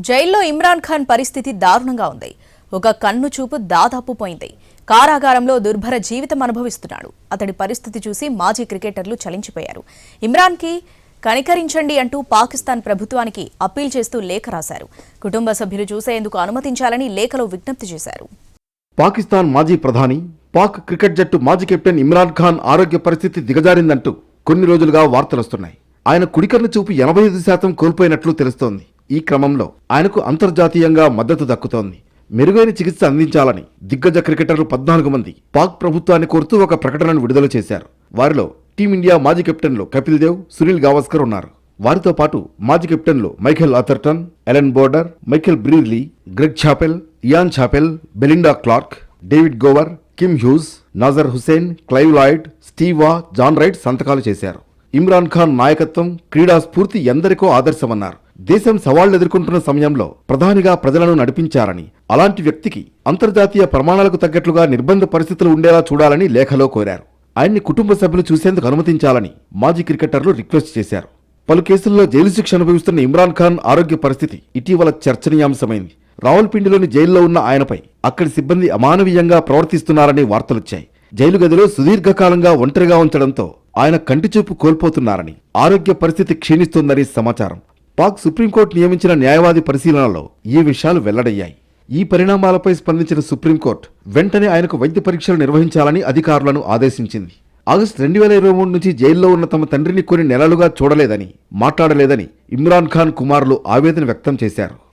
జైల్లో ఇమ్రాన్ ఖాన్ పరిస్థితి దారుణంగా ఉంది. ఒక కన్ను చూపు దాదాపు పోయింది. కారాగారంలో దుర్భర జీవితం అనుభవిస్తున్నాడు. అతడి పరిస్థితి చూసి మాజీ క్రికెటర్లు చలించిపోయారు. ఇమ్రాన్కి కనికరించండి అంటూ పాకిస్తాన్ ప్రభుత్వానికి అప్పీల్ చేస్తూ లేఖ రాశారు. కుటుంబ సభ్యులు చూసేందుకు అనుమతించాలని లేఖలో విజ్ఞప్తి చేశారు. పాకిస్తాన్ మాజీ ప్రధాని, పాక్ క్రికెట్ జట్టు మాజీ కెప్టెన్ ఇమ్రాన్ ఖాన్ ఆరోగ్య పరిస్థితి దిగజారిందంటూ కొన్ని రోజులుగా వార్తలొస్తున్నాయి. ఆయన కుడికన్ను చూపు 85% కోల్పోయినట్లు తెలుస్తోంది. ఈ క్రమంలో ఆయనకు అంతర్జాతీయంగా మద్దతు దక్కుతోంది. మెరుగైన చికిత్స అందించాలని దిగ్గజ క్రికెటర్లు 14 మంది పాక్ ప్రభుత్వాన్ని కోరుతూ ఒక ప్రకటనను విడుదల చేశారు. వారిలో టీమిండియా మాజీ కెప్టెన్లు కపిల్ దేవ్, సునీల్ గవాస్కర్ ఉన్నారు. వారితో పాటు మాజీ కెప్టెన్లు Michael Atherton, Allan Border, Michael Brearley, Greg Chappell, Ian Chappell, Belinda Clark, David Gower, Kim Hughes, Nasser Hussain, Clive Lloyd, Steve Waugh, John Wright సంతకాలు చేశారు. ఇమ్రాన్ ఖాన్ నాయకత్వం, క్రీడా స్ఫూర్తి ఎందరికో ఆదర్శమన్నారు. దేశం సవాళ్లు ఎదుర్కొంటున్న సమయంలో ప్రధానిగా ప్రజలను నడిపించారని, అలాంటి వ్యక్తికి అంతర్జాతీయ ప్రమాణాలకు తగ్గట్లుగా నిర్బంధ పరిస్థితులు ఉండేలా చూడాలని లేఖలో కోరారు. ఆయన్ని కుటుంబ సభ్యులు చూసేందుకు అనుమతించాలని మాజీ క్రికెటర్లు రిక్వెస్ట్ చేశారు. పలు కేసుల్లో జైలు శిక్ష అనుభవిస్తున్న ఇమ్రాన్ ఖాన్ ఆరోగ్య పరిస్థితి ఇటీవల చర్చనీయాంశమైంది. రావల్పిండిలోని జైల్లో ఉన్న ఆయనపై అక్కడి సిబ్బంది అమానవీయంగా ప్రవర్తిస్తున్నారని వార్తలొచ్చాయి. జైలు గదిలో సుదీర్ఘకాలంగా ఒంటరిగా ఉంచడంతో ఆయన కంటిచూపు కోల్పోతున్నారని, ఆరోగ్య పరిస్థితి క్షీణిస్తోందని సమాచారం. పాక్ సుప్రీంకోర్టు నియమించిన న్యాయవాది పరిశీలనలో ఈ విషయాలు వెల్లడయ్యాయి. ఈ పరిణామాలపై స్పందించిన సుప్రీంకోర్టు వెంటనే ఆయనకు వైద్య పరీక్షలు నిర్వహించాలని అధికారులను ఆదేశించింది. ఆగస్టు 2023 నుంచి జైల్లో ఉన్న తమ తండ్రిని కొన్ని నెలలుగా చూడలేదని, మాట్లాడలేదని ఇమ్రాన్ ఖాన్ కుమారులు ఆవేదన వ్యక్తం చేశారు.